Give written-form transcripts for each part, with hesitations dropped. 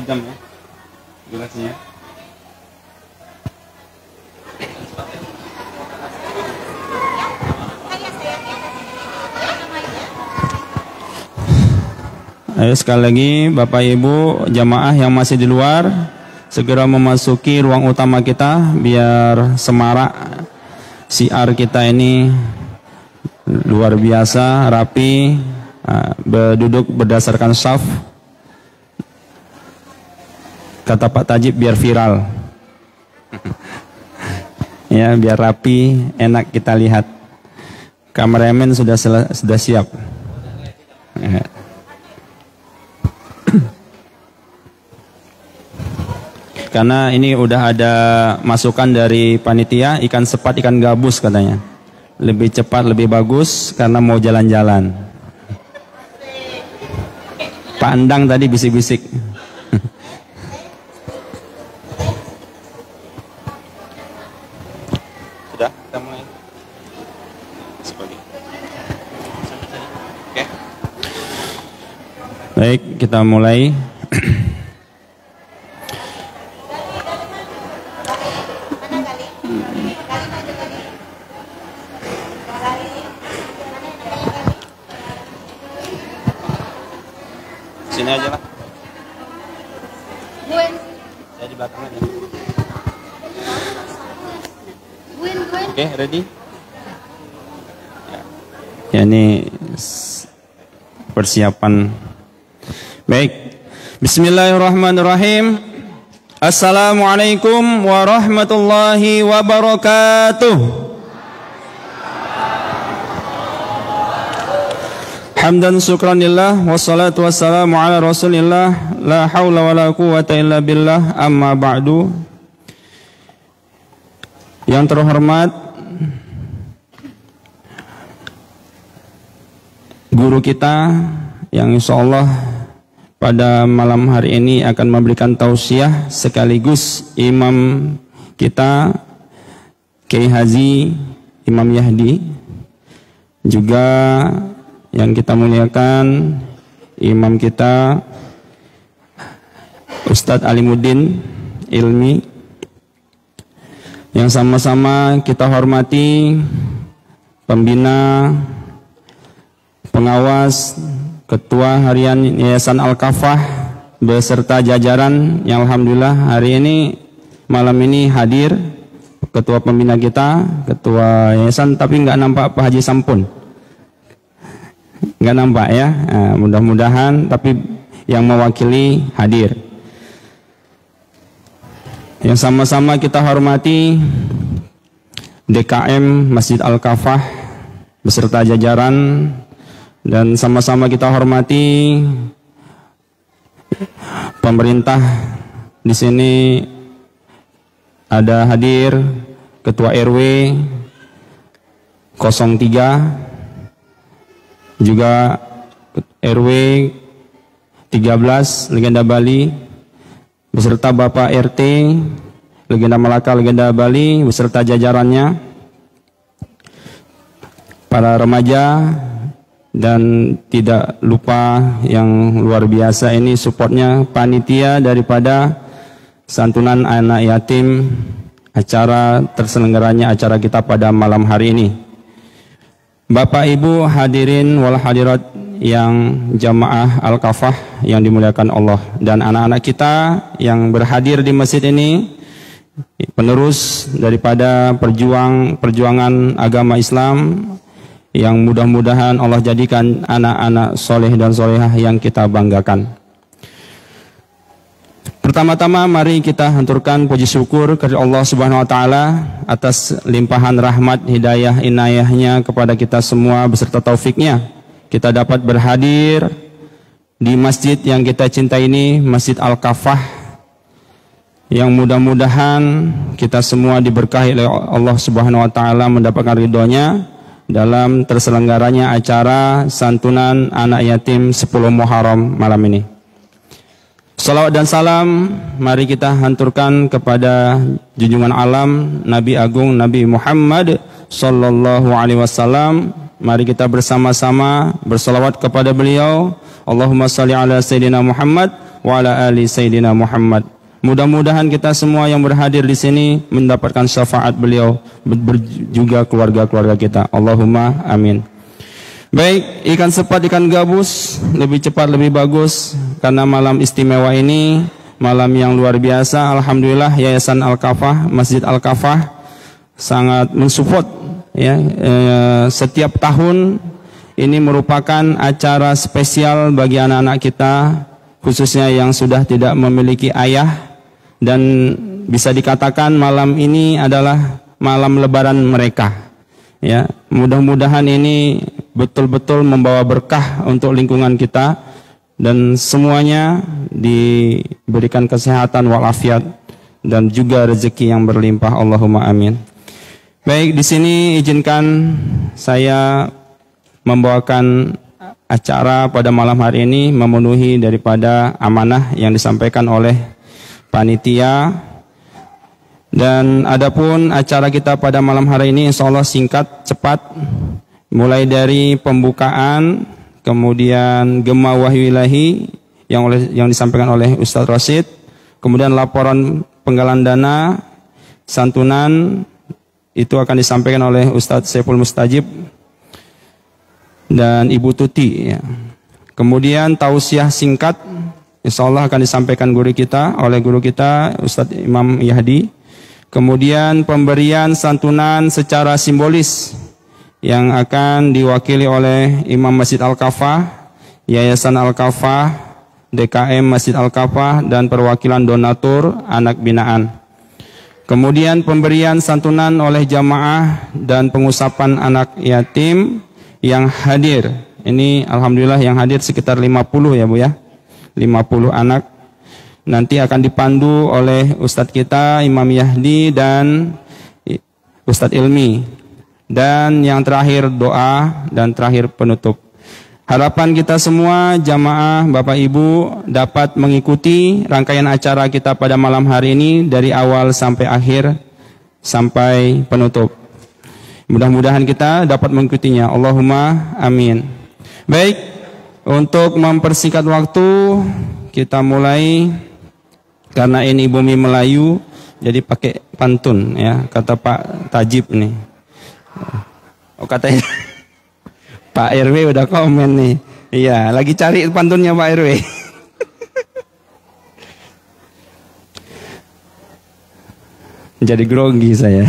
jam ya durasinya. Ayo sekali lagi Bapak Ibu jamaah yang masih di luar segera memasuki ruang utama kita biar semarak siar kita ini luar biasa rapi, berduduk berdasarkan syaf. Kata Pak Tajib biar viral. Ya, biar rapi, enak kita lihat. Kameramen sudah siap. Ya. Karena ini udah ada masukan dari panitia, ikan sepat, ikan gabus katanya. Lebih cepat, lebih bagus karena mau jalan-jalan. Pak Endang tadi bisik-bisik. Sudah, kita mulai. Oke. Baik, kita mulai. Sini aja lah. Saya di belakang aja. Oke, ready? Ya, ini persiapan. Baik. Bismillahirrahmanirrahim. Assalamualaikum warahmatullahi wabarakatuh. Hamdan syukranillah wassalatu wassalamu ala rasulillah la hawla wa la quwata illa billah amma ba'du. Yang terhormat guru kita yang insyaallah pada malam hari ini akan memberikan tausiah sekaligus imam kita Kiai Haji Imam Yahdi, juga yang kita muliakan imam kita Ustadz Alimuddin Ilmi, yang sama-sama kita hormati pembina, pengawas, ketua harian Yayasan Al-Kafah beserta jajaran yang alhamdulillah hari ini malam ini hadir. Ketua pembina kita, ketua yayasan, tapi nggak nampak Pak Haji Sampun. Nggak nampak ya, nah, mudah-mudahan tapi yang mewakili hadir. Yang sama-sama kita hormati DKM Masjid Al-Kafah beserta jajaran, dan sama-sama kita hormati pemerintah. Di sini ada hadir Ketua RW 03, juga RW 13 Legenda Bali beserta Bapak RT Legenda Melaka Legenda Bali beserta jajarannya, para remaja, dan tidak lupa yang luar biasa ini supportnya panitia daripada santunan anak yatim, acara terselenggaranya acara kita pada malam hari ini. Bapak Ibu hadirin wal hadirat yang jamaah Al-Kafah yang dimuliakan Allah, dan anak-anak kita yang berhadir di masjid ini, penerus daripada perjuangan agama Islam, yang mudah-mudahan Allah jadikan anak-anak soleh dan solehah yang kita banggakan. Pertama-tama mari kita haturkan puji syukur kepada Allah Subhanahu wa taala atas limpahan rahmat, hidayah, inayahnya kepada kita semua beserta taufiknya. Kita dapat berhadir di masjid yang kita cintai ini, Masjid Al-Kafah, yang mudah-mudahan kita semua diberkahi oleh Allah Subhanahu wa taala, mendapatkan ridhonya dalam terselenggaranya acara santunan anak yatim 10 Muharram malam ini. Salawat dan salam mari kita hanturkan kepada junjungan alam Nabi Agung Nabi Muhammad sallallahu alaihi wasallam. Mari kita bersama-sama bersalawat kepada beliau. Allahumma salli ala Sayyidina Muhammad wa ala ali sayyidina Muhammad. Mudah-mudahan kita semua yang berhadir di sini mendapatkan syafaat beliau, juga keluarga-keluarga kita. Allahumma amin. Baik, ikan sepat, ikan gabus, lebih cepat lebih bagus, karena malam istimewa ini malam yang luar biasa. Alhamdulillah Yayasan Al-Kafah, Masjid Al-Kafah sangat mensupport ya. Setiap tahun ini merupakan acara spesial bagi anak-anak kita, khususnya yang sudah tidak memiliki ayah. Dan bisa dikatakan malam ini adalah malam lebaran mereka. Ya, mudah-mudahan ini betul-betul membawa berkah untuk lingkungan kita dan semuanya diberikan kesehatan walafiat dan juga rezeki yang berlimpah. Allahumma amin. Baik, di sini izinkan saya membawakan acara pada malam hari ini memenuhi daripada amanah yang disampaikan oleh panitia. Dan adapun acara kita pada malam hari ini insya Allah singkat, cepat, mulai dari pembukaan, kemudian Gema Wahyu Ilahi yang disampaikan oleh Ustadz Rasid, kemudian laporan penggalan dana, santunan itu akan disampaikan oleh Ustadz Saiful Mustajib dan Ibu Tuti ya. Kemudian tausiah singkat insya Allah akan disampaikan oleh guru kita Ustadz Imam Yahdi. Kemudian pemberian santunan secara simbolis yang akan diwakili oleh Imam Masjid Al-Kafah, Yayasan Al-Kafah, DKM Masjid Al-Kafah, dan perwakilan donatur anak binaan. Kemudian pemberian santunan oleh jamaah dan pengusapan anak yatim yang hadir. Ini alhamdulillah yang hadir sekitar 50 ya Bu ya. 50 anak nanti akan dipandu oleh Ustadz kita Imam Yahdi dan Ustadz Ilmi, dan yang terakhir doa dan terakhir penutup. Harapan kita semua jamaah Bapak Ibu dapat mengikuti rangkaian acara kita pada malam hari ini dari awal sampai akhir sampai penutup. Mudah-mudahan kita dapat mengikutinya. Allahumma amin. Baik, untuk mempersingkat waktu, kita mulai, karena ini bumi Melayu, jadi pakai pantun ya, kata Pak Tajib nih. Oh katanya Pak RW udah komen nih. Iya, lagi cari pantunnya Pak RW. Jadi grogi saya.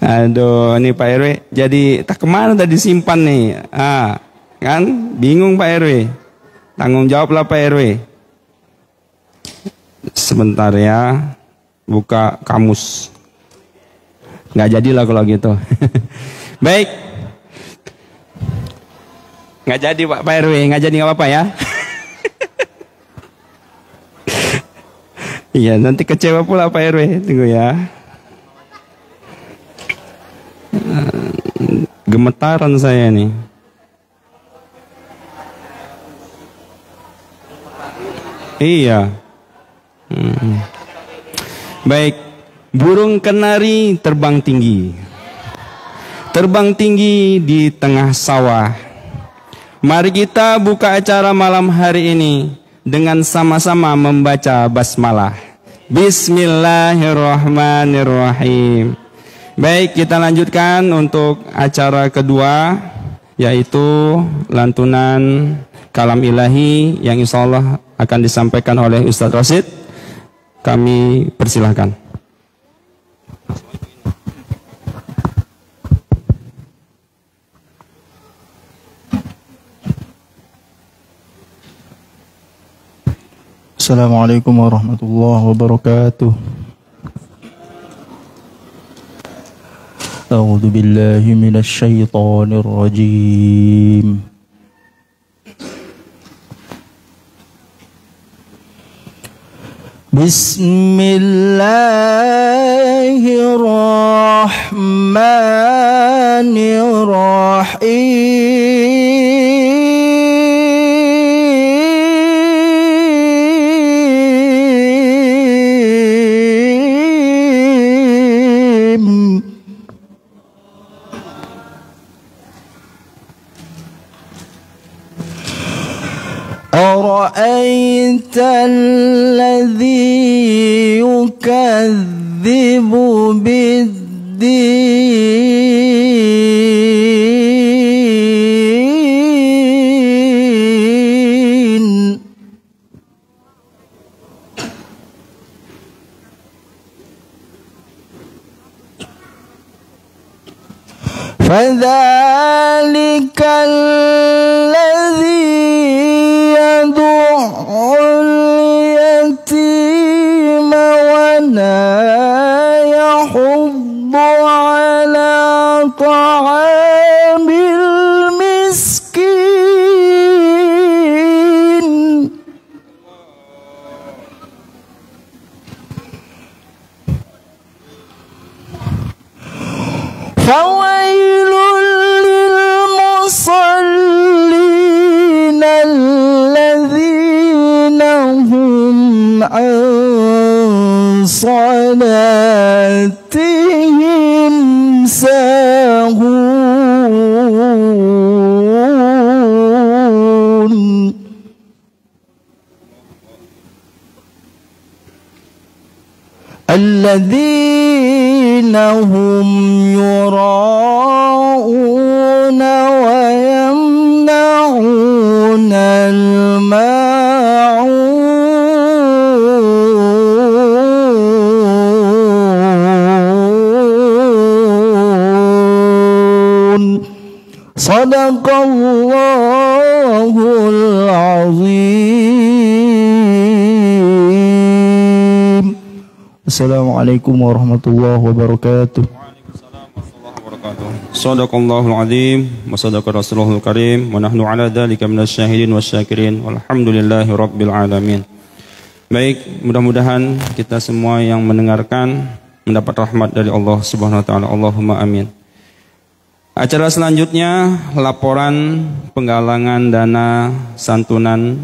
Aduh, ini Pak RW jadi tak kemana tadi simpan nih. Kan bingung Pak RW. Tanggung jawablah Pak RW. Sebentar ya, buka kamus. Nggak jadilah kalau gitu. Baik, nggak jadi Pak RW, nggak jadi nggak apa-apa ya. Iya, nanti kecewa pula Pak RW. Tunggu ya. Gemetaran saya nih. Iya. Baik, burung kenari terbang tinggi. Terbang tinggi di tengah sawah. Mari kita buka acara malam hari ini dengan sama-sama membaca basmalah. Bismillahirrahmanirrahim. Baik, kita lanjutkan untuk acara kedua, yaitu lantunan kalam ilahi yang insya Allah akan disampaikan oleh Ustadz Rasid. Kami persilahkan. Assalamualaikum warahmatullahi wabarakatuh. A'udzu billahi minasy syaithanir rajim. Bismillahirrahmanirrahim. أرأيت الذي يكذب بالدين فذلك الذي يدع اليتيم ولا يحض على طعام المسكين فويل للمصلين الذين هم عن صلاتهم ساهون الذين هم يراءون ويمنعون الماعون صدق الله العظيم. Assalamualaikum warahmatullahi wabarakatuh. Waalaikumsalam warahmatullahi wabarakatuh. Shadaqallahul azim wa sadaqa rasulul karim wa nahnu ala dzalika minasyahidin wasyakirin walhamdulillahi rabbil alamin. Baik, mudah-mudahan kita semua yang mendengarkan mendapat rahmat dari Allah Subhanahu wa taala. Allahumma amin. Acara selanjutnya laporan penggalangan dana santunan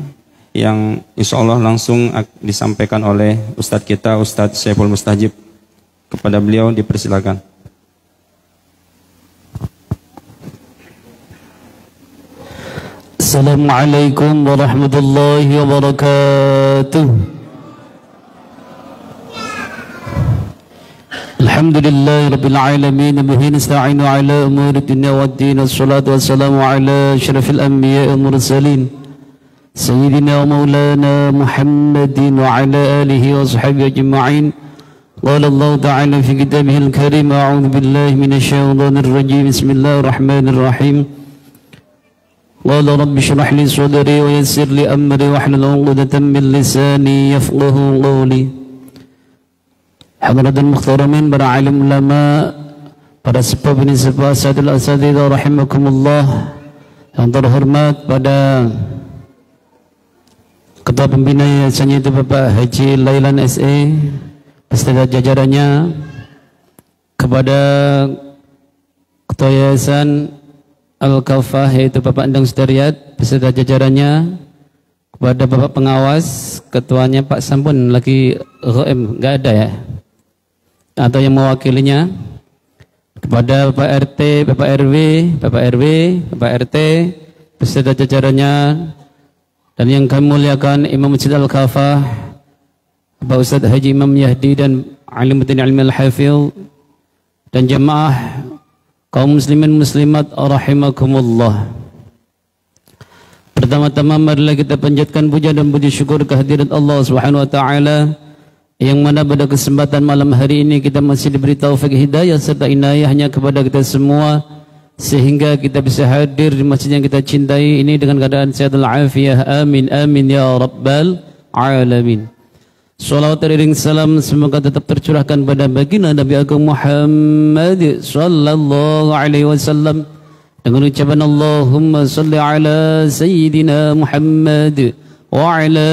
yang insya Allah langsung disampaikan oleh Ustadz kita, Ustadz Syaiful Mustajib. Kepada beliau dipersilakan. Assalamualaikum warahmatullahi wabarakatuh. Alhamdulillahi rabbil alamin, bihi nasta'inu ala umuri dunya waddin, wassalatu wassalamu ala asyrafil anbiya'i wal mursalin Sayyidina wa maulana Muhammadin wa ala alihi wa sahbihi ajma'in. Qala Allah ta'ala fi kitabihil karim, a'udzu billahi minasyaitonir rajim. Bismillahirrahmanirrahim. Qala rabbi shrah li sadri wa yassir li amri wahlul 'uqdatam min lisani yafqahu qawli. Hadratul muhtaramin, para alim ulama, para sebab ini sebab asadul asadidah rahimakumullah, yang terhormat pada Ketua Pembina Yayasannya itu Bapak Haji Lailan SE beserta jajarannya, kepada Ketua Yayasan Al-Kafah yaitu Bapak Endang Sudaryat beserta jajarannya, kepada Bapak Pengawas, ketuanya Pak Sampun lagi ghaib, enggak ada ya, atau yang mewakilinya, kepada Bapak RT, Bapak RW, Bapak RT beserta jajarannya, dan yang kami muliakan Imam Masjid Al-Kafah Bapak Ustadz Haji Imam Yahdi dan Alimuddin Ilmi Al-Hafidh dan jamaah kaum muslimin muslimat rahimakumullah. Pertama-tama marilah kita panjatkan puja dan puji syukur kehadirat Allah Subhanahu wa taala yang mana pada kesempatan malam hari ini kita masih diberi taufik hidayah serta inayahnya kepada kita semua, sehingga kita bisa hadir di masjid yang kita cintai ini dengan keadaan sehat walafiat. Amin amin ya rabbal alamin. Salawat dan salam semoga tetap tercurahkan pada baginda Nabi Agung Muhammad sallallahu alaihi wasallam dengan ucapan Allahumma salli ala sayyidina Muhammad wa ala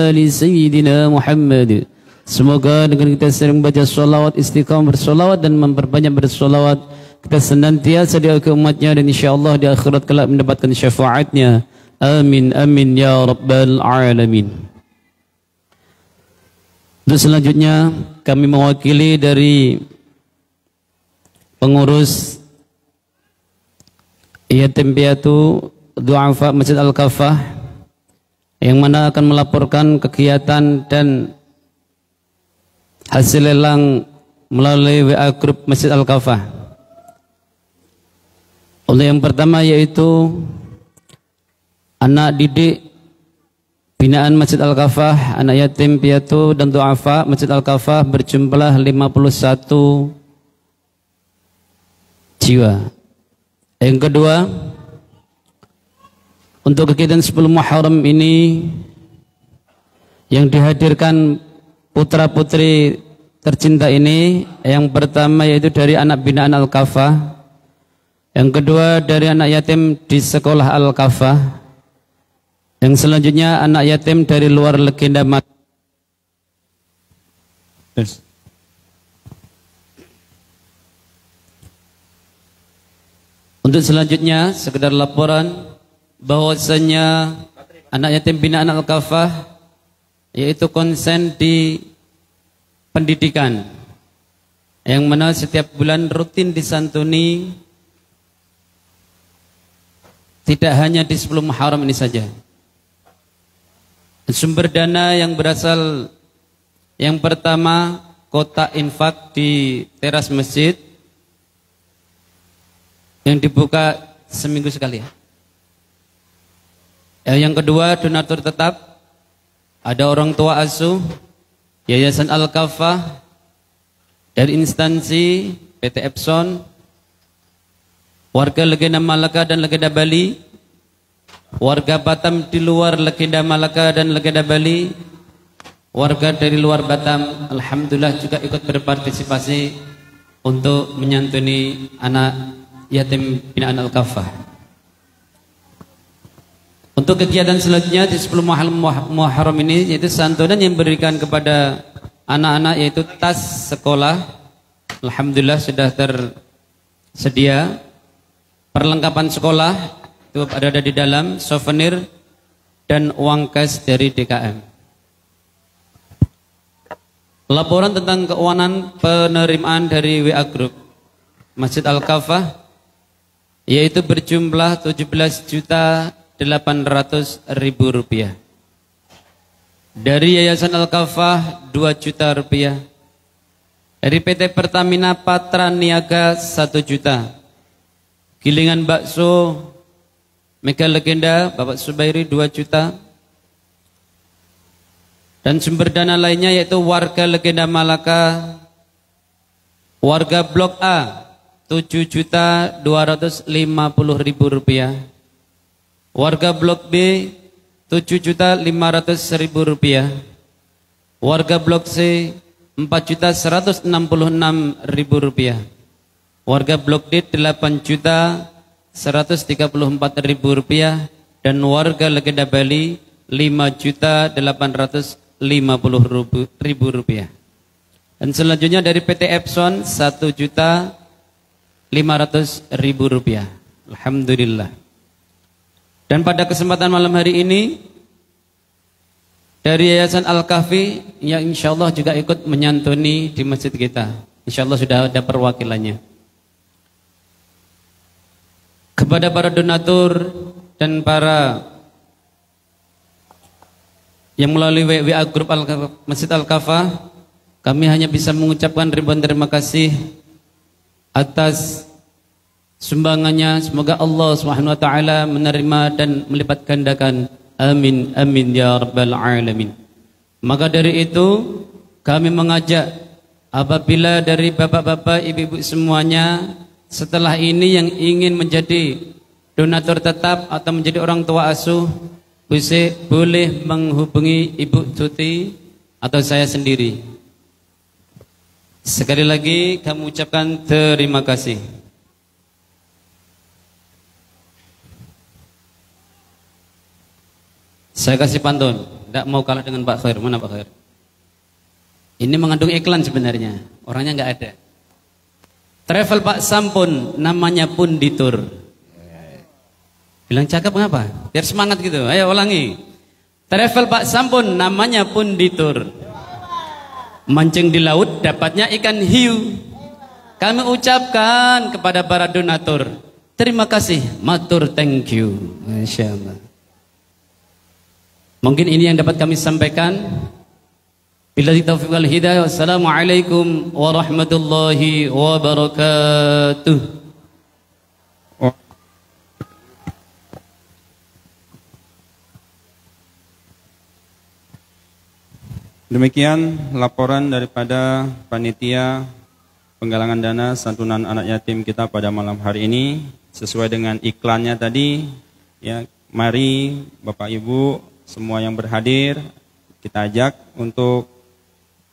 ali sayyidina Muhammad. Semoga dengan kita sering baca salawat, istiqamah bersalawat dan memperbanyak bersalawat, kita senantiasa diakhir umatnya dan insyaAllah di akhirat kelak mendapatkan syafaatnya. Amin amin ya rabbal alamin. Dan selanjutnya kami mewakili dari pengurus yatim piatu du'afa Masjid Al-Kafah yang mana akan melaporkan kegiatan dan hasil lelang melalui WA Group Masjid Al-Kafah. Untuk yang pertama yaitu anak didik binaan Masjid Al-Kafah, anak yatim piatu dan du'afa Masjid Al-Kafah berjumlah 51 jiwa. Yang kedua, untuk kegiatan 10 Muharram ini yang dihadirkan putra-putri tercinta ini, yang pertama yaitu dari anak binaan Al-Kafah, yang kedua dari anak yatim di sekolah Al-Kafah, yang selanjutnya anak yatim dari luar legenda Untuk selanjutnya sekedar laporan bahwasanya anak yatim binaan Al-Kafah yaitu konsen di pendidikan, yang mana setiap bulan rutin disantuni, tidak hanya di 10 Muharram ini saja. Sumber dana yang berasal yang pertama kotak infak di teras masjid yang dibuka seminggu sekali ya. Yang kedua donatur tetap, ada orang tua asuh, Yayasan Al-Kafah, dari instansi PT Epson, warga legenda Malaka dan legenda Bali, warga Batam di luar legenda Malaka dan legenda Bali, warga dari luar Batam, alhamdulillah juga ikut berpartisipasi untuk menyantuni anak yatim binaan Al-Kafah. Untuk kegiatan selanjutnya di 10 Muharram ini yaitu santunan yang diberikan kepada anak-anak yaitu tas sekolah, alhamdulillah sudah tersedia. Perlengkapan sekolah itu ada di dalam, souvenir dan uang cash dari DKM. Laporan tentang keuangan penerimaan dari WA Group Masjid Al-Kafah yaitu berjumlah 17.800.000 rupiah. Dari Yayasan Al-Kafah 2 juta rupiah. Dari PT Pertamina Patra Niaga 1 juta. Gilingan bakso Mega Legenda Bapak Subairi 2 juta. Dan sumber dana lainnya yaitu warga Legenda Malaka, warga Blok A 7.250.000 rupiah, warga Blok B 7.500.000 rupiah, warga Blok C 4.166.000 rupiah, warga Blok D 8.134.000 rupiah, dan warga Legenda Bali 5.850.000 rupiah. Dan selanjutnya dari PT Epson 1.500.000 rupiah. Alhamdulillah. Dan pada kesempatan malam hari ini dari Yayasan Al-Kahfi yang insya Allah juga ikut menyantuni di masjid kita. Insya Allah sudah ada perwakilannya. Kepada para donatur dan para yang melalui WA Group Masjid Al-Kafah, kami hanya bisa mengucapkan ribuan terima kasih atas sumbangannya. Semoga Allah Subhanahu wa taala menerima dan melipat gandakan. Amin amin ya rabbal alamin. Maka dari itu kami mengajak apabila dari bapak-bapak, ibu-ibu semuanya setelah ini yang ingin menjadi donatur tetap atau menjadi orang tua asuh, boleh menghubungi Ibu Tuti atau saya sendiri. Sekali lagi kami ucapkan terima kasih. Saya kasih pantun, tidak mau kalah dengan Pak Khair. Mana Pak Khair? Ini mengandung iklan sebenarnya, orangnya nggak ada. Travel Pak Sampun, namanya pun ditur. Bilang cakep ngapa? Biar semangat gitu. Ayo ulangi. Travel Pak Sampun, namanya pun ditur. Mancing di laut, dapatnya ikan hiu. Kami ucapkan kepada para donatur, terima kasih, matur thank you. Masya Allah. Mungkin ini yang dapat kami sampaikan. Billahi taufiq wal hidayah. Wassalamualaikum warahmatullahi wabarakatuh. Demikian laporan daripada panitia penggalangan dana santunan anak yatim kita pada malam hari ini. Sesuai dengan iklannya tadi, ya, mari Bapak Ibu semua yang berhadir kita ajak untuk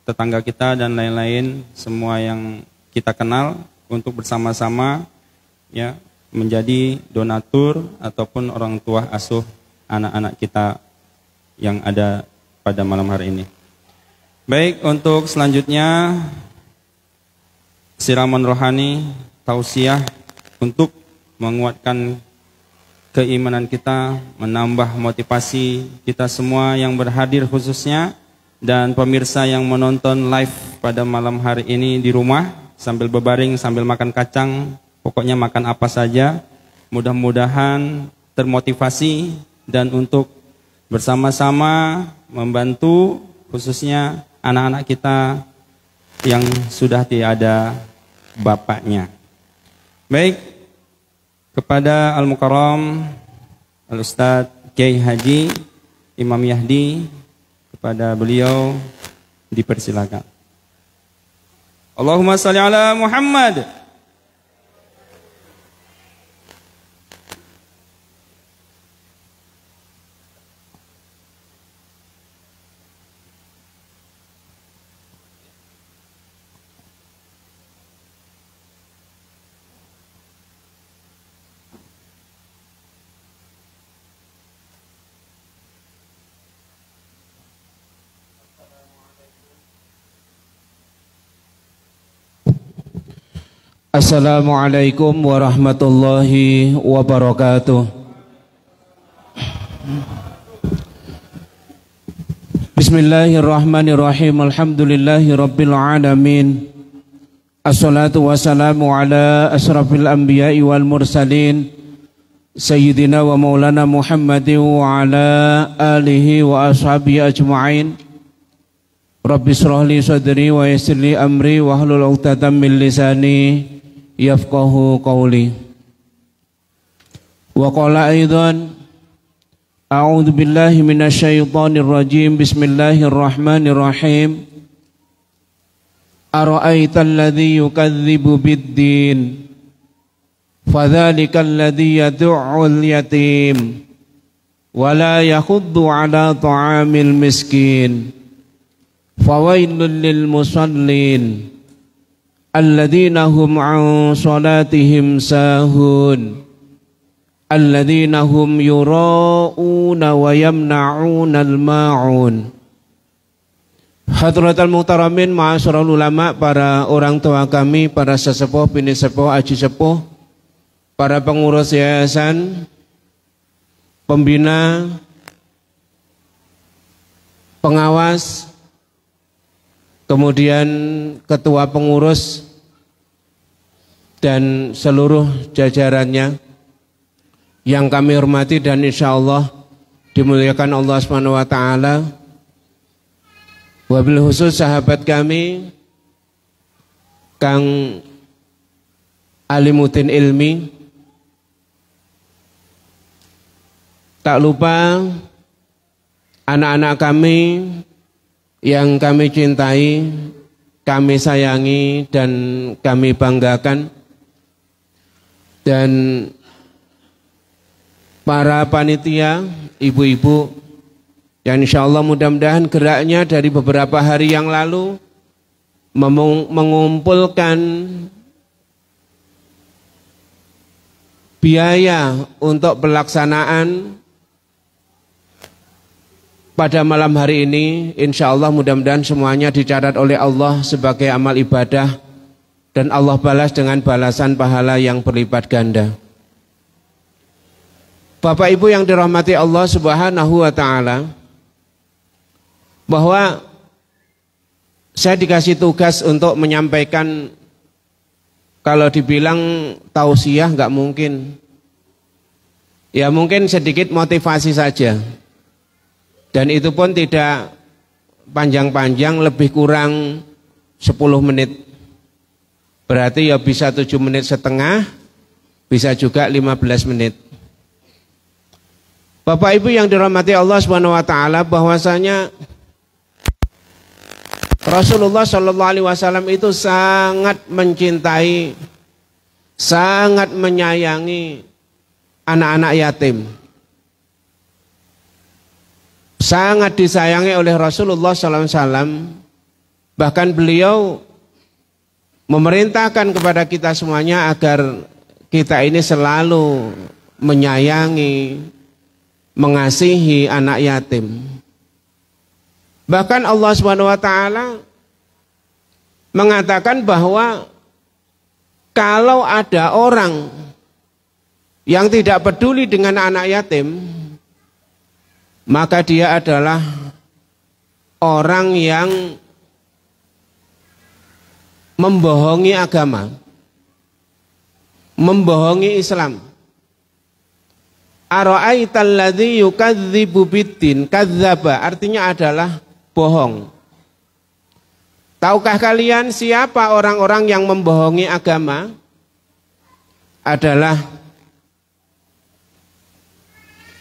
tetangga kita dan lain-lain semua yang kita kenal untuk bersama-sama, ya, menjadi donatur ataupun orang tua asuh anak-anak kita yang ada pada malam hari ini. Baik, untuk selanjutnya siraman rohani tausiah untuk menguatkan keimanan kita, menambah motivasi kita semua yang berhadir khususnya dan pemirsa yang menonton live pada malam hari ini di rumah sambil berbaring, sambil makan kacang, pokoknya makan apa saja. Mudah-mudahan termotivasi dan untuk bersama-sama membantu khususnya anak-anak kita yang sudah tiada bapaknya. Baik, kepada Al-Mukarram Al-Ustadz Kiai Haji Imam Yahdi, kepada beliau dipersilakan. Allahumma shalli ala Muhammad. Assalamualaikum warahmatullahi wabarakatuh. Bismillahirrahmanirrahim. Alhamdulillahi rabbil alamin. Assalatu wassalamu ala asrafil anbiya'i wal mursalin Sayyidina wa maulana Muhammadin wa ala alihi wa ashabihi ajma'in. Rabbi shrah li sadri wa yassir li amri wa hlul 'uqdatam min lisani yafqahu qawli. Wa qala aidan a'udzu billahi minasy syaithanir rajim. Bismillahirrahmanirrahim. Ara'aital ladzi yukadzibu bid-din fadzalikal ladzi yad'ul yatim wa la yakhuddu 'ala ta'amil miskin. Fawailul lil musallin alladzina hum an salatihim sahun alladzina hum yura'una wa yamna'una al-ma'un. Hadratul muhtaramin, ma'asyiral ulama, para orang tua kami, para sesepuh, bini sepuh, aji sepuh, para pengurus yayasan, pembina, pengawas, kemudian ketua pengurus dan seluruh jajarannya yang kami hormati dan insya Allah dimuliakan Allah Subhanahu wa taala. Wabil khusus sahabat kami Kang Alimuddin Ilmi, tak lupa anak-anak kami yang kami cintai, kami sayangi dan kami banggakan, dan para panitia, ibu-ibu yang insya Allah mudah-mudahan geraknya dari beberapa hari yang lalu mengumpulkan biaya untuk pelaksanaan pada malam hari ini. Insya Allah mudah-mudahan semuanya dicatat oleh Allah sebagai amal ibadah dan Allah balas dengan balasan pahala yang berlipat ganda. Bapak Ibu yang dirahmati Allah Subhanahu wa taala, bahwa saya dikasih tugas untuk menyampaikan, kalau dibilang tausiah nggak mungkin, ya mungkin sedikit motivasi saja. Dan itu pun tidak panjang-panjang, lebih kurang 10 menit. Berarti ya bisa 7 menit setengah, bisa juga 15 menit. Bapak Ibu yang dirahmati Allah Subhanahu wa taala, bahwasanya Rasulullah Shallallahu alaihi wasallam itu sangat mencintai, sangat menyayangi anak-anak yatim. Sangat disayangi oleh Rasulullah Shallallahu alaihi wasallam. Bahkan beliau memerintahkan kepada kita semuanya agar kita ini selalu menyayangi, mengasihi anak yatim. Bahkan Allah Subhanahu wa taala mengatakan bahwa kalau ada orang yang tidak peduli dengan anak yatim, maka dia adalah orang yang membohongi agama, membohongi Islam. Ara'aital ladzi yukadzibu biddin, kadzdzaba artinya adalah bohong. Tahukah kalian siapa orang-orang yang membohongi agama? Adalah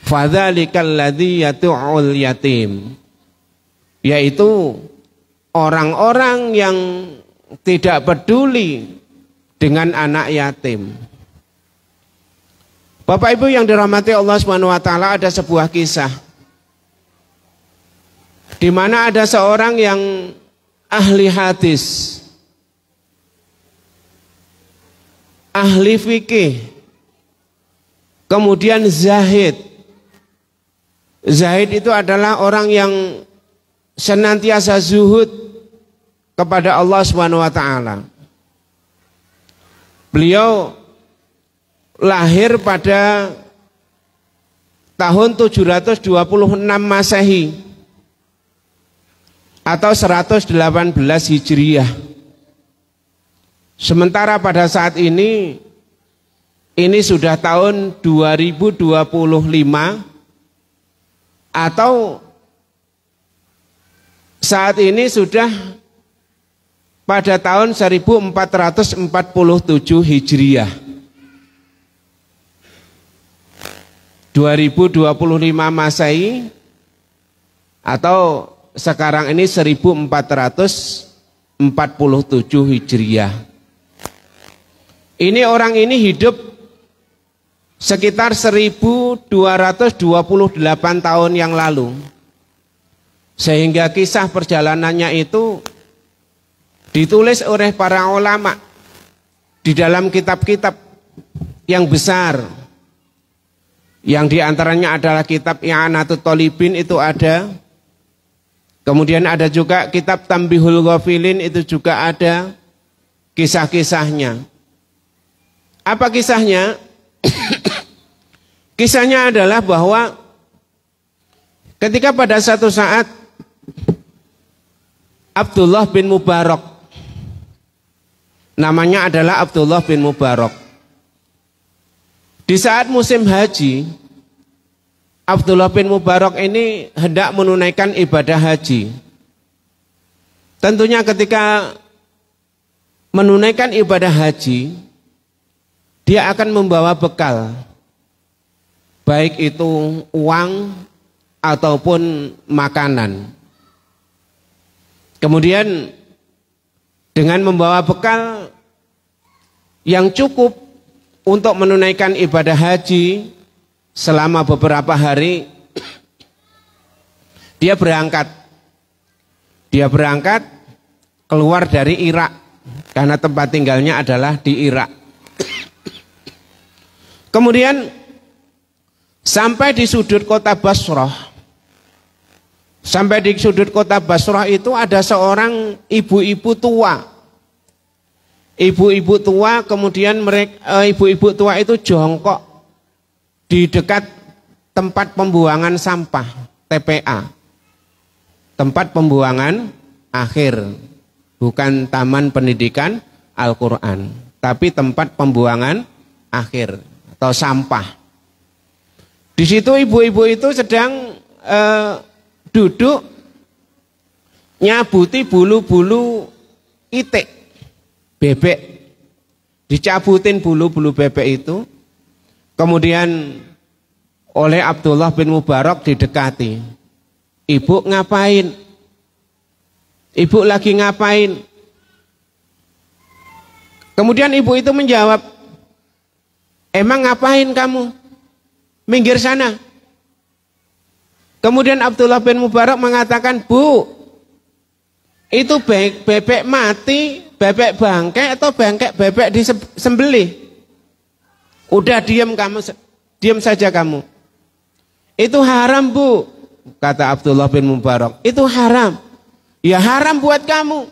fadzalikal ladzi yatu'ul yatim, yaitu orang-orang yang tidak peduli dengan anak yatim. Bapak Ibu yang dirahmati Allah Subhanahu wa taala, ada sebuah kisah di mana ada seorang yang ahli hadis, ahli fikih, kemudian zahid. Zahid itu adalah orang yang senantiasa zuhud kepada Allah Subhanahu wa taala. Beliau lahir pada tahun 726 Masehi atau 118 Hijriah. Sementara pada saat ini sudah tahun 2025 atau saat ini sudah pada tahun 1447 Hijriah. 2025 Masehi atau sekarang ini 1447 Hijriah. Ini orang ini hidup sekitar 1228 tahun yang lalu. Sehingga kisah perjalanannya itu ditulis oleh para ulama di dalam kitab-kitab yang besar, yang diantaranya adalah kitab I'anatut Thalibin, itu ada. Kemudian ada juga kitab Tambihul Ghafilin, itu juga ada kisah-kisahnya. Apa kisahnya? Kisahnya adalah bahwa ketika pada satu saat Abdullah bin Mubarak, namanya adalah Abdullah bin Mubarak, di saat musim haji, Abdullah bin Mubarak ini hendak menunaikan ibadah haji. Tentunya ketika menunaikan ibadah haji, dia akan membawa bekal, baik itu uang ataupun makanan. Kemudian dengan membawa bekal yang cukup untuk menunaikan ibadah haji selama beberapa hari, dia berangkat keluar dari Irak, karena tempat tinggalnya adalah di Irak. Kemudian sampai di sudut kota Basrah. Sampai di sudut kota Basrah itu ada seorang ibu-ibu tua. Ibu-ibu tua, kemudian mereka ibu-ibu tua itu jongkok di dekat tempat pembuangan sampah, TPA. Tempat pembuangan akhir, bukan taman pendidikan Al-Qur'an, tapi tempat pembuangan akhir atau sampah. Di situ ibu-ibu itu sedang duduk nyabuti bulu-bulu itik bebek, dicabutin bulu-bulu bebek itu, kemudian oleh Abdullah bin Mubarak didekati. Ibu ngapain? Ibu lagi ngapain? Kemudian ibu itu menjawab, emang ngapain kamu? Minggir sana. Kemudian Abdullah bin Mubarak mengatakan, Bu, itu bebek mati, bebek bangkai atau bebek disembelih? Udah diam kamu, diam saja kamu. Itu haram, Bu, kata Abdullah bin Mubarak. Itu haram. Ya haram buat kamu,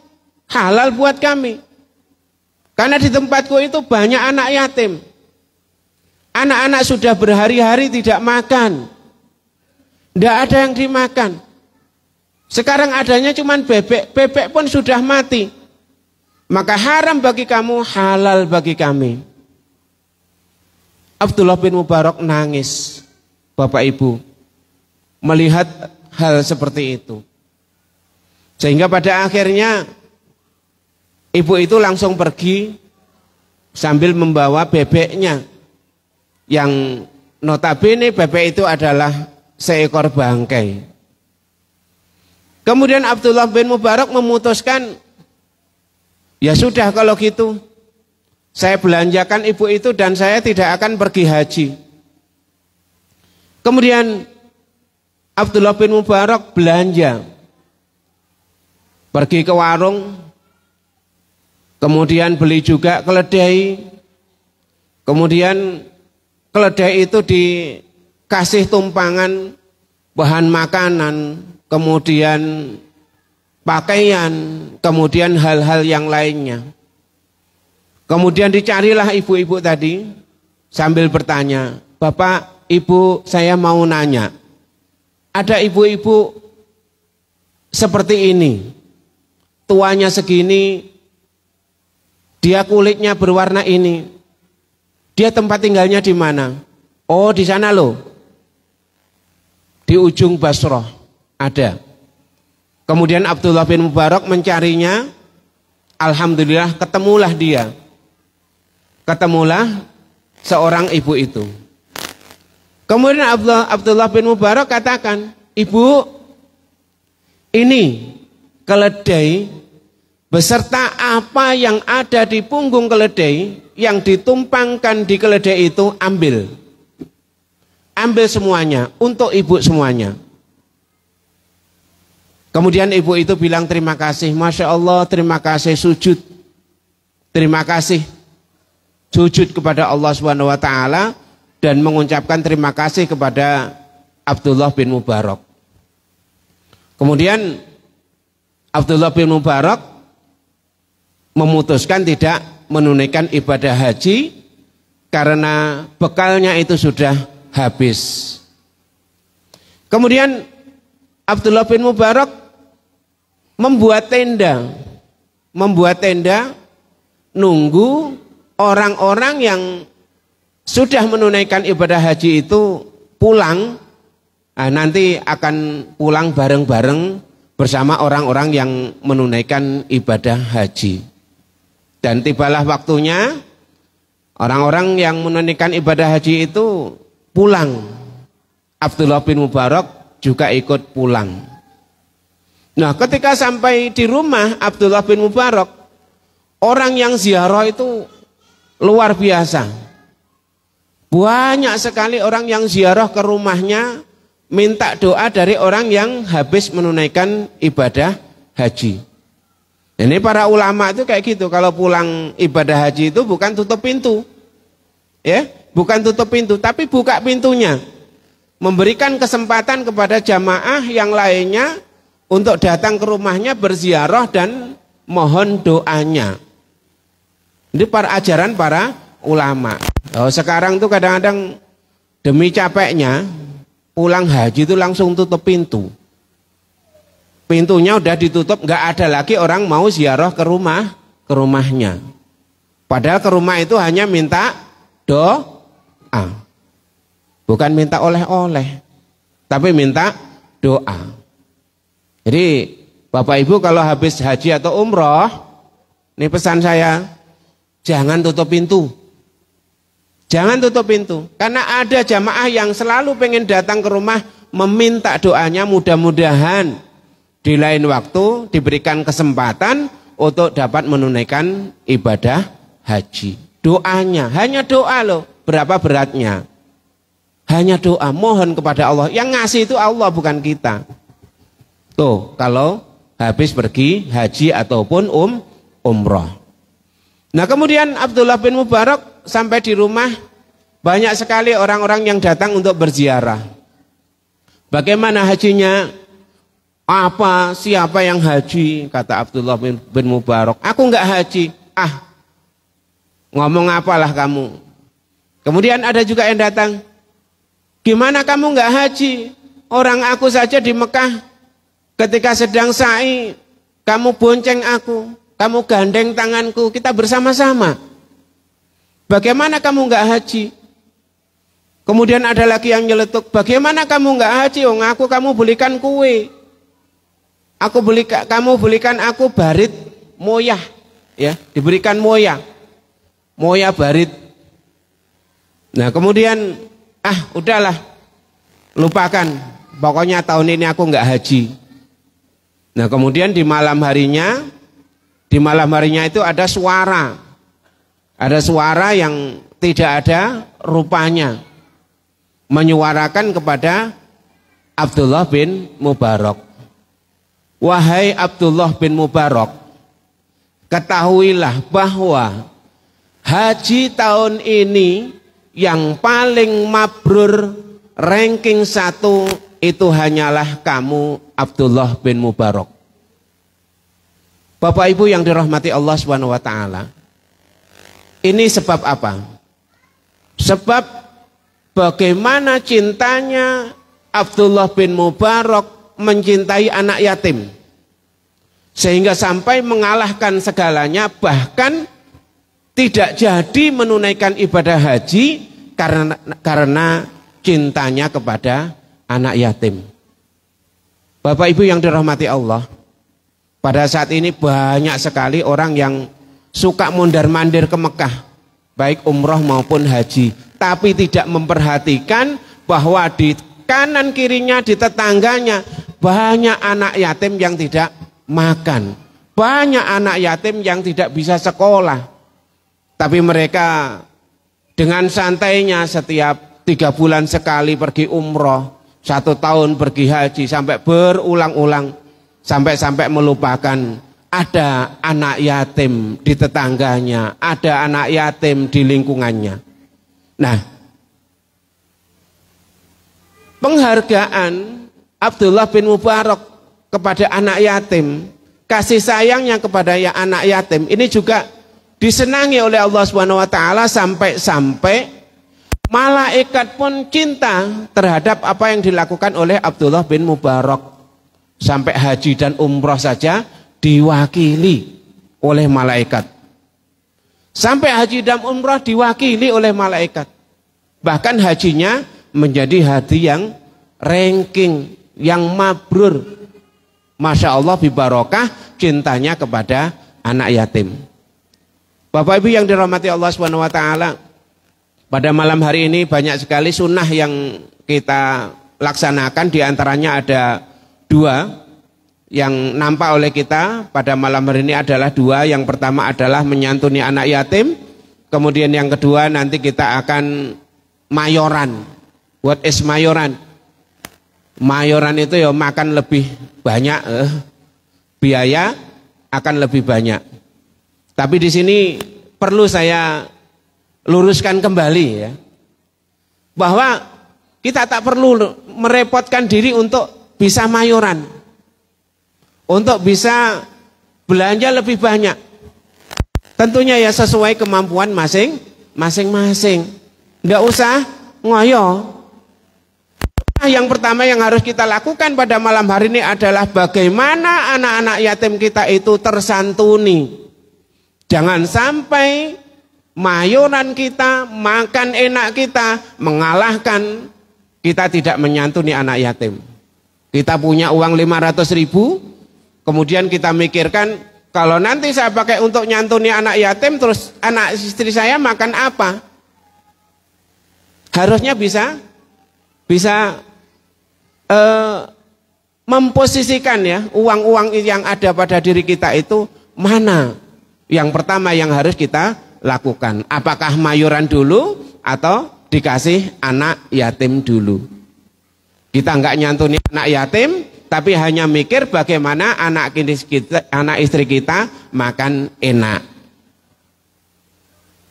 halal buat kami. Karena di tempatku itu banyak anak yatim. Anak-anak sudah berhari-hari tidak makan. Tidak ada yang dimakan. Sekarang adanya cuma bebek. Bebek pun sudah mati. Maka haram bagi kamu, halal bagi kami. Abdullah bin Mubarak nangis, Bapak Ibu, melihat hal seperti itu. Sehingga pada akhirnya ibu itu langsung pergi sambil membawa bebeknya, yang notabene bebek itu adalah seekor bangkai. Kemudian Abdullah bin Mubarak memutuskan, ya sudah kalau gitu, saya belanjakan ibu itu dan saya tidak akan pergi haji. Kemudian Abdullah bin Mubarak belanja, pergi ke warung, kemudian beli juga keledai, kemudian keledai itu dikasih tumpangan bahan makanan, kemudian pakaian, kemudian hal-hal yang lainnya. Kemudian dicarilah ibu-ibu tadi sambil bertanya, Bapak, Ibu, saya mau nanya, ada ibu-ibu seperti ini, tuanya segini, dia kulitnya berwarna ini, dia tempat tinggalnya di mana? Oh, di sana loh, di ujung Basrah ada. Kemudian Abdullah bin Mubarak mencarinya, alhamdulillah ketemulah dia. Ketemulah seorang ibu itu. Kemudian Abdullah bin Mubarak katakan, Ibu, ini keledai beserta apa yang ada di punggung keledai, yang ditumpangkan di keledai itu ambil. Ambil semuanya, untuk ibu semuanya. Kemudian ibu itu bilang terima kasih, Masya Allah, terima kasih, sujud. Terima kasih, sujud kepada Allah Subhanahu wa Ta'ala dan mengucapkan terima kasih kepada Abdullah bin Mubarak. Kemudian Abdullah bin Mubarak memutuskan tidak menunaikan ibadah haji karena bekalnya itu sudah habis. Kemudian Abdullah bin Mubarak membuat tenda nunggu orang-orang yang sudah menunaikan ibadah haji itu pulang. Nah, nanti akan pulang bareng-bareng bersama orang-orang yang menunaikan ibadah haji. Dan tibalah waktunya orang-orang yang menunaikan ibadah haji itu pulang. Abdullah bin Mubarak juga ikut pulang. Nah, ketika sampai di rumah Abdullah bin Mubarak, orang yang ziarah itu luar biasa. Banyak sekali orang yang ziarah ke rumahnya minta doa dari orang yang habis menunaikan ibadah haji. Ini para ulama itu kayak gitu, kalau pulang ibadah haji itu bukan tutup pintu. Ya, bukan tutup pintu, tapi buka pintunya. Memberikan kesempatan kepada jamaah yang lainnya untuk datang ke rumahnya berziarah dan mohon doanya. Ini ajaran para ulama. Oh, sekarang tuh kadang-kadang demi capeknya pulang haji itu langsung tutup pintu. Pintunya udah ditutup, nggak ada lagi orang mau ziarah ke rumahnya. Padahal ke rumah itu hanya minta doa. Bukan minta oleh-oleh, tapi minta doa. Jadi Bapak Ibu kalau habis haji atau umroh, ini pesan saya, jangan tutup pintu. Jangan tutup pintu. Karena ada jamaah yang selalu pengen datang ke rumah meminta doanya, mudah-mudahan di lain waktu diberikan kesempatan untuk dapat menunaikan ibadah haji. Doanya, hanya doa loh, berapa beratnya. Hanya doa, mohon kepada Allah. Yang ngasih itu Allah, bukan kita. Tuh, kalau habis pergi haji ataupun umroh. Nah kemudian Abdullah bin Mubarak sampai di rumah, banyak sekali orang-orang yang datang untuk berziarah. Bagaimana hajinya? Apa, siapa yang haji? Kata Abdullah bin Mubarak, aku enggak haji. Ngomong apalah kamu. Kemudian ada juga yang datang, gimana kamu enggak haji? Orang aku saja di Mekah ketika sedang sa'i, kamu bonceng aku, kamu gandeng tanganku, kita bersama-sama. Bagaimana kamu enggak haji? Kemudian ada lagi yang nyeletuk, bagaimana kamu enggak haji? Oh, kamu belikan kue. Kamu belikan aku barit moyah, ya, diberikan moyah barit. Nah kemudian udahlah, lupakan, pokoknya tahun ini aku enggak haji. Nah kemudian di malam harinya itu ada suara yang tidak ada rupanya, menyuarakan kepada Abdullah bin Mubarak, wahai Abdullah bin Mubarak, ketahuilah bahwa haji tahun ini yang paling mabrur, ranking 1 itu hanyalah kamu, Abdullah bin Mubarak. Bapak Ibu yang dirahmati Allah Subhanahu wa taala. Ini sebab apa? Sebab bagaimana cintanya Abdullah bin Mubarak mencintai anak yatim, sehingga sampai mengalahkan segalanya, bahkan tidak jadi menunaikan ibadah haji karena cintanya kepada anak yatim. Bapak Ibu yang dirahmati Allah, pada saat ini banyak sekali orang yang suka mondar-mandir ke Mekah, baik umroh maupun haji, tapi tidak memperhatikan bahwa di kanan kirinya, di tetangganya banyak anak yatim yang tidak makan, banyak anak yatim yang tidak bisa sekolah. Tapi mereka dengan santainya setiap 3 bulan sekali pergi umroh, 1 tahun pergi haji, sampai berulang-ulang, sampai melupakan ada anak yatim di tetangganya, ada anak yatim di lingkungannya. Nah, penghargaan Abdullah bin Mubarak kepada anak yatim, kasih sayangnya kepada anak yatim, ini juga disenangi oleh Allah Subhanahu wa taala, sampai malaikat pun cinta terhadap apa yang dilakukan oleh Abdullah bin Mubarak. Sampai haji dan umroh saja diwakili oleh malaikat. Sampai haji dan umroh diwakili oleh malaikat. Bahkan hajinya menjadi haji yang ranking, yang mabrur. Masya Allah, bibarokah cintanya kepada anak yatim. Bapak Ibu yang dirahmati Allah Subhanahu wa taala, pada malam hari ini banyak sekali sunnah yang kita laksanakan. Di antaranya ada 2 yang nampak oleh kita pada malam hari ini adalah 2. Yang pertama adalah menyantuni anak yatim. Kemudian yang kedua nanti kita akan mayoran. What is mayoran? Mayoran itu ya makan lebih banyak, biaya akan lebih banyak. Tapi di sini perlu saya luruskan kembali ya, bahwa kita tak perlu merepotkan diri untuk bisa mayoran, untuk bisa belanja lebih banyak. Tentunya ya sesuai kemampuan masing-masing. Enggak usah ngoyo. Yang pertama yang harus kita lakukan pada malam hari ini adalah bagaimana anak-anak yatim kita itu tersantuni. Jangan sampai mayoran kita, makan enak kita mengalahkan kita tidak menyantuni anak yatim. Kita punya uang 500.000, kemudian kita mikirkan, kalau nanti saya pakai untuk nyantuni anak yatim, terus anak istri saya makan apa? Harusnya bisa memposisikan ya, uang-uang yang ada pada diri kita itu mana yang pertama yang harus kita lakukan. Apakah mayuran dulu atau dikasih anak yatim dulu? Kita enggak nyantuni anak yatim, tapi hanya mikir bagaimana anak istri kita makan enak.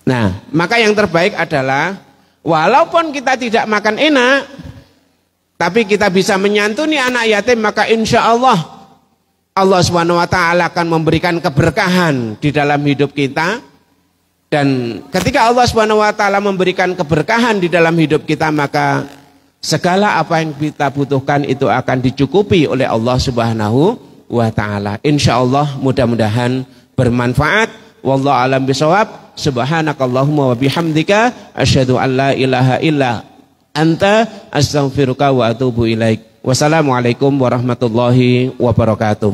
Nah, maka yang terbaik adalah walaupun kita tidak makan enak, tapi kita bisa menyantuni anak yatim, maka insya Allah Allah SWT akan memberikan keberkahan di dalam hidup kita. Dan ketika Allah SWT memberikan keberkahan di dalam hidup kita, maka segala apa yang kita butuhkan itu akan dicukupi oleh Allah Subhanahu wa taala. Insyaallah mudah-mudahan bermanfaat. Wallahu a'lam bishawab. Subhanakallahumma wa bihamdika asyhadu an la ilaha illa anta astaghfiruka wa atubu ilaik. Wassalamualaikum warahmatullahi wabarakatuh.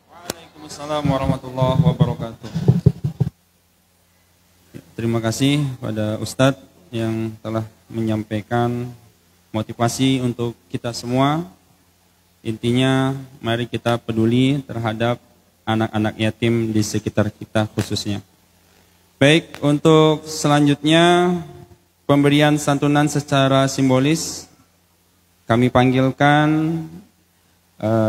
Waalaikumsalam warahmatullahi wabarakatuh. Terima kasih pada Ustadz yang telah menyampaikan motivasi untuk kita semua. Intinya mari kita peduli terhadap anak-anak yatim di sekitar kita khususnya. Baik, untuk selanjutnya pemberian santunan secara simbolis kami panggilkan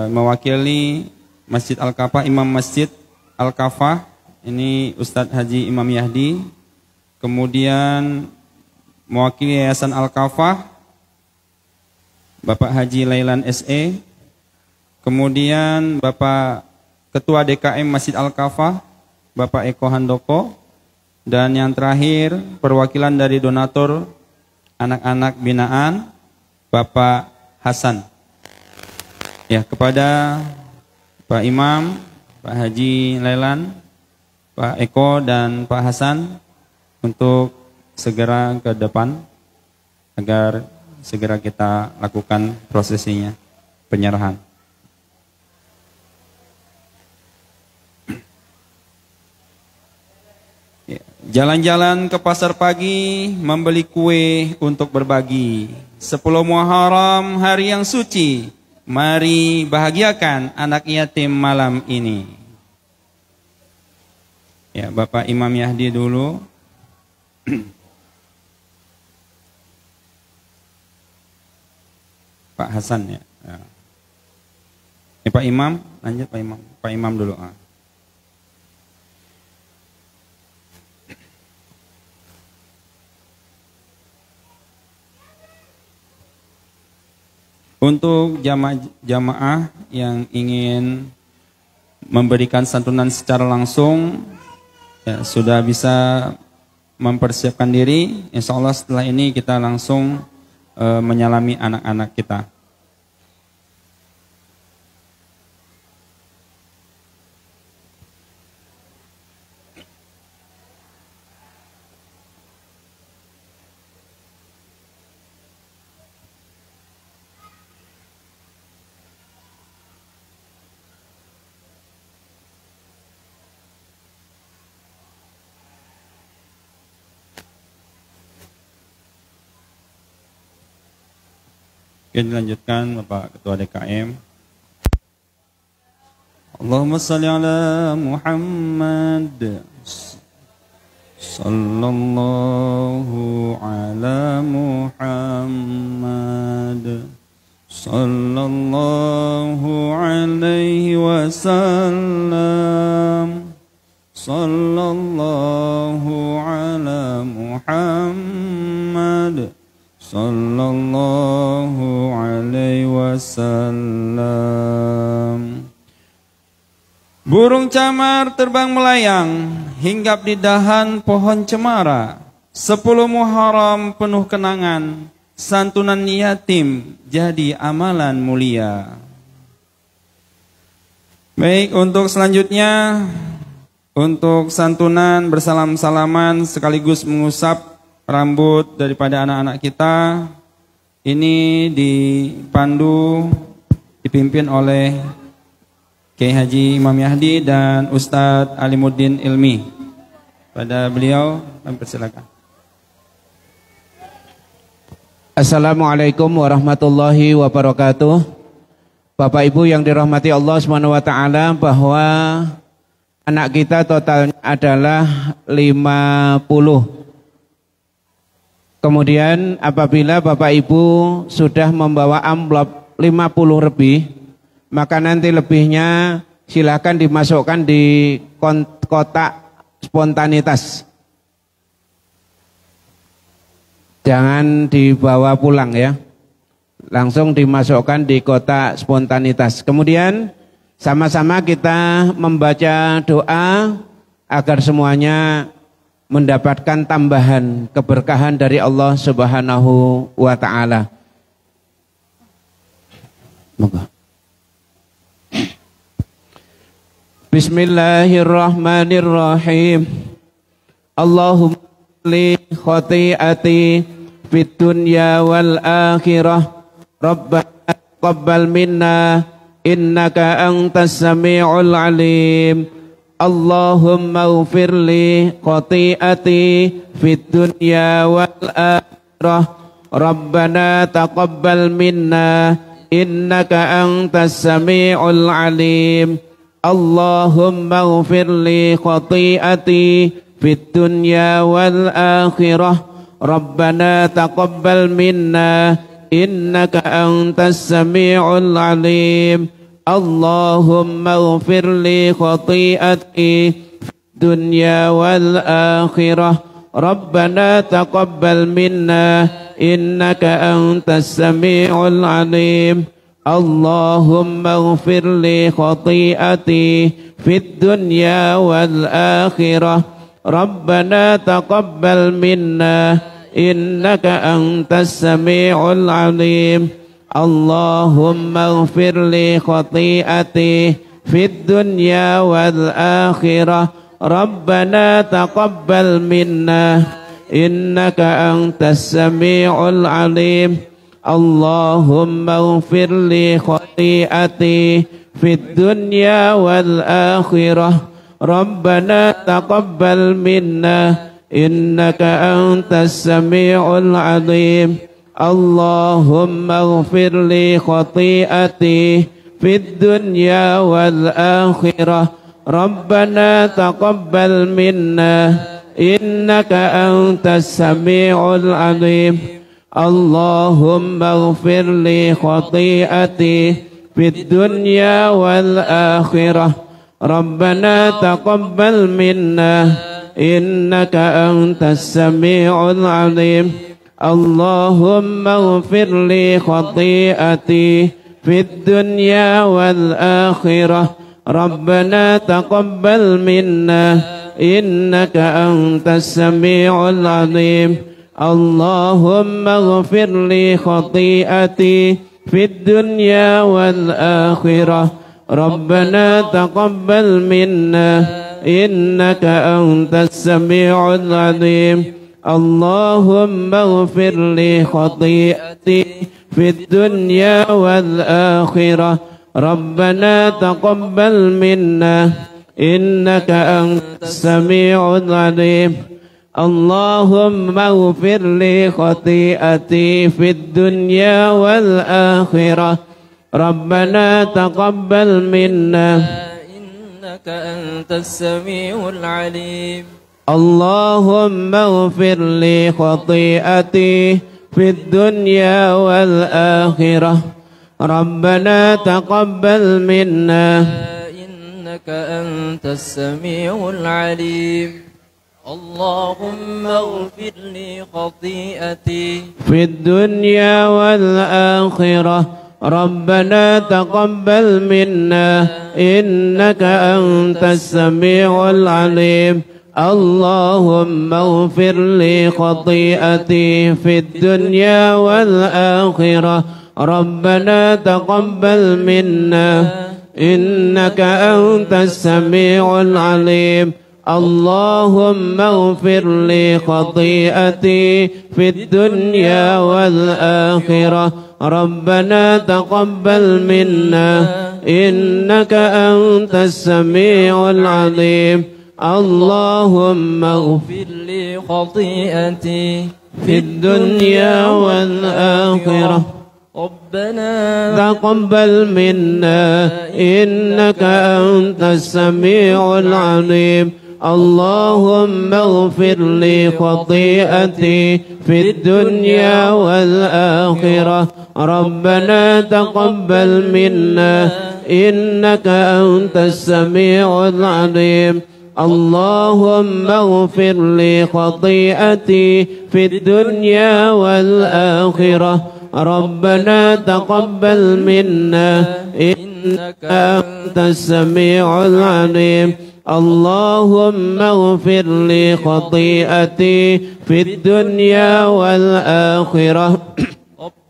mewakili Masjid Al-Kafah, Imam Masjid Al-Kafah, ini Ustadz Haji Imam Yahdi. Kemudian mewakili Yayasan Al-Kafah Bapak Haji Lailan SE, kemudian Bapak Ketua DKM Masjid Al-Kafah Bapak Eko Handoko, dan yang terakhir perwakilan dari donatur anak-anak binaan Bapak Hasan. Ya, kepada Pak Imam, Pak Haji Lailan, Pak Eko dan Pak Hasan untuk segera ke depan agar segera kita lakukan prosesinya, penyerahan. Jalan-jalan ke pasar pagi, membeli kue untuk berbagi. 10 Muharram, hari yang suci, mari bahagiakan anak yatim malam ini. Ya, Bapak Imam Yahdi dulu. Pak Hasan ya. Pak Imam, lanjut Pak Imam. Pak Imam dulu. Untuk jamaah yang ingin memberikan santunan secara langsung, ya, sudah bisa mempersiapkan diri. Insya Allah setelah ini kita langsung menyalami anak-anak kita. Oke, dilanjutkan Bapak Ketua DKM. Allahumma salli ala Muhammad. Sallallahu ala Muhammad. Sallallahu alaihi wasallam. Sallallahu ala Muhammad. Sallallahu alaihi wasallam. Burung camar terbang melayang, hinggap di dahan pohon cemara. 10 Muharram penuh kenangan, santunan yatim jadi amalan mulia. Baik, untuk selanjutnya, untuk santunan bersalam-salaman sekaligus mengusap rambut daripada anak-anak kita, ini dipandu, dipimpin oleh Kiai Haji Imam Yahdi dan Ustadz Alimuddin Ilmi. Pada beliau kami persilakan. Assalamualaikum warahmatullahi wabarakatuh. Bapak Ibu yang dirahmati Allah Subhanahu wa taala, bahwa anak kita totalnya adalah 50. Kemudian apabila Bapak Ibu sudah membawa amplop 50 lebih, maka nanti lebihnya silakan dimasukkan di kotak spontanitas. Jangan dibawa pulang ya. Langsung dimasukkan di kotak spontanitas. Kemudian sama-sama kita membaca doa agar semuanya mendapatkan tambahan keberkahan dari Allah Subhanahu wa taala. Moga. Bismillahirrahmanirrahim. Allahumma li khati'ati fid dunya wal akhirah. Rabbana taqabbal minna innaka antas sami'ul alim. Allahumma ighfir li khati'ati fid dunya wal akhirah. Rabbana taqabbal minna innaka antas sami'ul alim. Allahumma ighfir li khati'ati fid dunya wal akhirah. Rabbana taqabbal minna innaka antas sami'ul alim. Allahumma ighfir li khati'ati fid dunya wal akhirah. Rabbana taqabbal minna innaka antas sami'ul alim. Allahumma ighfir li khati'ati fid dunya wal akhirah. Rabbana taqabbal minna innaka antas sami'ul alim. Allahumma ighfir li khati'ati fid dunya wal akhirah. Rabbana taqabbal minna innaka antas sami'ul alim. Allahumma ighfir li khati'ati fid dunya wal akhirah. Rabbana taqabbal minna innaka antas sami'ul alim. Allahumma ighfir li khati'ati fid dunya wal akhirah. Rabbana taqabbal minna innaka antas sami'ul alim. Allahumma ighfir li khati'ati fid dunya wal akhirah. Rabbana taqabbal minna innaka antas sami'ul alim. Allahumma ighfir li khati'ati fid dunya wal akhirah. Rabbana taqabbal minna innaka antas sami'ul alim. Allahumma ighfir li khati'ati fid dunya wal akhirah. Rabbana taqabbal minna innaka antas sami'ul alim. Allahumma ighfir li khati'ati fid dunya wal akhirah. Rabbana taqabbal minna innaka antas sami'ul alim. Allahumma ighfir li khati'ati fid dunya wal akhirah. Rabbana taqabbal minna innaka antas sami'ul alim. Allahumma ighfir li khati'ati fid dunya wal akhirah. Rabbana taqabbal minna innaka antas sami'ul alim. Allahumma ighfir li khati'ati fid dunya wal akhirah. Rabbana taqabbal minna innaka antas sami'ul alim. Allahumma ighfir li khati'ati fid dunya wal akhirah. Rabbana taqabbal minna innaka antas sami'ul alim. Allahumma ighfir li khati'ati fid dunya wal akhirah. ربنا تقبل منا إنك أنت السميع العليم اللهم اغفر لي خطيئتي في الدنيا والآخرة ربنا تقبل منا إنك أنت السميع العليم اللهم اغفر لي خطيئتي في الدنيا والآخرة ربنا تقبل منا إنك أنت السميع العليم اللهم اغفر لي خطيئتي في الدنيا والآخرة ربنا تقبل منا إنك أنت السميع العليم اللهم اغفر لي خطيئتي في الدنيا والآخرة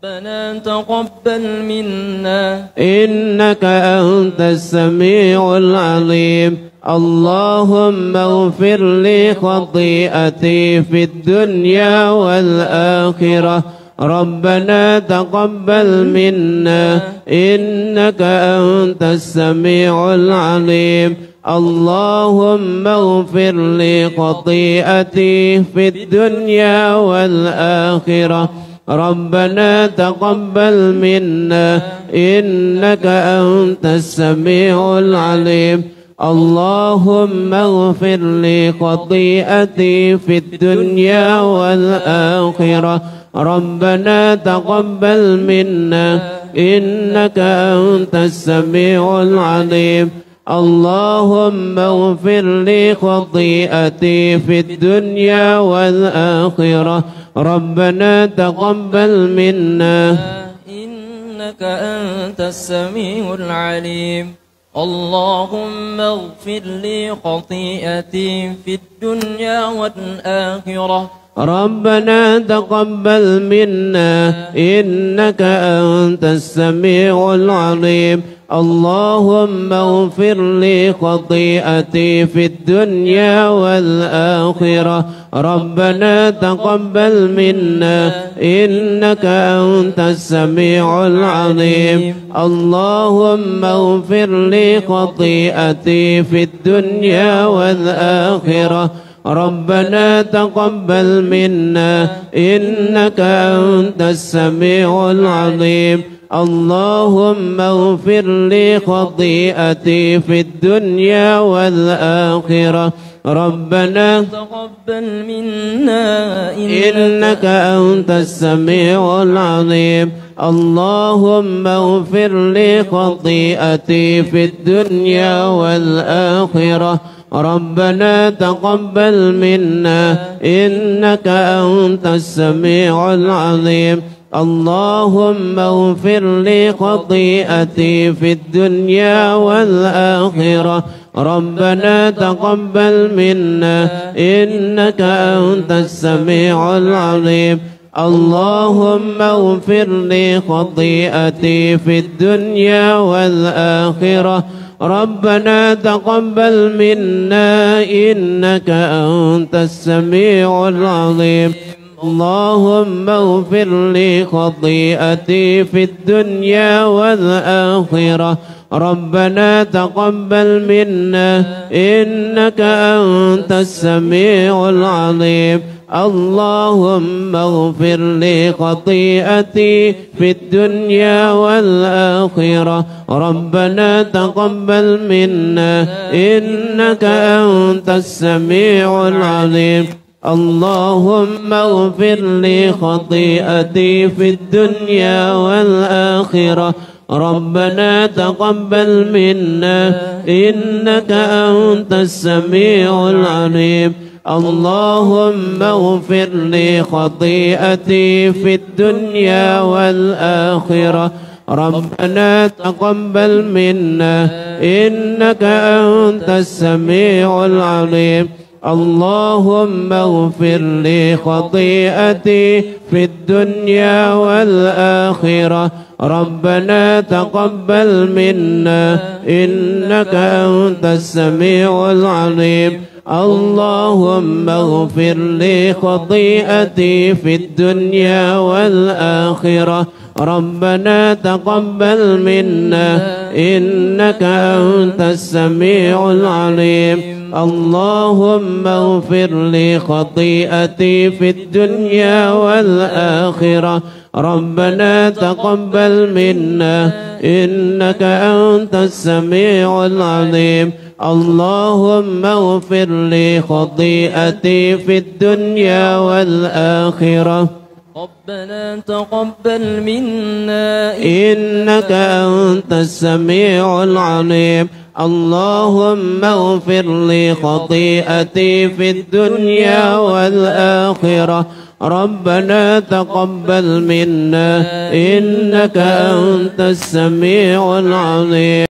ربنا تقبل منا إنك أنت السميع العليم اللهم اغفر لي خطيئتي في الدنيا والآخرة ربنا تقبل منا إنك أنت السميع العليم اللهم اغفر لي خطيئتي في الدنيا والآخرة ربنا تقبل منا إنك أنت السميع العليم اللهم اغفر لي خطيئتي في الدنيا والآخرة ربنا تقبل منا إنك أنت السميع العليم اللهم اغفر لي خطيئتي في الدنيا والآخرة ربنا تقبل منا إنك أنت السميع العليم اللهم اغفر لي خطيئتي في الدنيا والآخرة ربنا تقبل منا إنك أنت السميع العليم اللهم اغفر لي خطيئتي في الدنيا والآخرة ربنا تقبل منا إنك أنت السميع العليم اللهم اغفر لي خطيئتي في الدنيا والآخرة ربنا تقبل منا إنك أنت السميع العليم اللهم اغفر لي خطيئتي في الدنيا والآخرة ربنا تقبل منا إنك أنت السميع العليم اللهم اغفر لي خطيئتي في الدنيا والآخرة ربنا تقبل منا إنك أنت السميع العليم اللهم اغفر لي خطيئتي في الدنيا والآخرة ربنا تقبل منا إنك أنت السميع العليم اللهم اغفر لي خطيئتي في الدنيا والآخرة ربنا تقبل منا إنك أنت السميع العليم اللهم اغفر لي خطيئتي في الدنيا والآخرة ربنا تقبل منا إنك أنت السميع العليم اللهم اغفر لي خطيئتي في الدنيا والآخرة ربنا تقبل منا إنك أنت السميع العليم اللهم اغفر لي خطيئتي في الدنيا والآخرة ربنا تقبل منا إنك أنت السميع العليم اللهم اغفر لي خطيئتي في الدنيا والآخرة ربنا تقبل منا إنك أنت السميع العليم اللهم اغفر لي خطيئتي في الدنيا والآخرة ربنا تقبل منا إنك أنت السميع العليم اللهم اغفر لي خطيئتي في الدنيا والآخرة ربنا تقبل منا إنك أنت السميع العليم اللهم اغفر لي خطيئتي في الدنيا والآخرة ربنا تقبل منا إنك أنت السميع العليم اللهم اغفر لي خطيئتي في الدنيا والآخرة ربنا تقبل منا إنك أنت السميع العليم اللهم اغفر لي خطيئتي في الدنيا والآخرة ربنا تقبل منا إنك أنت السميع العليم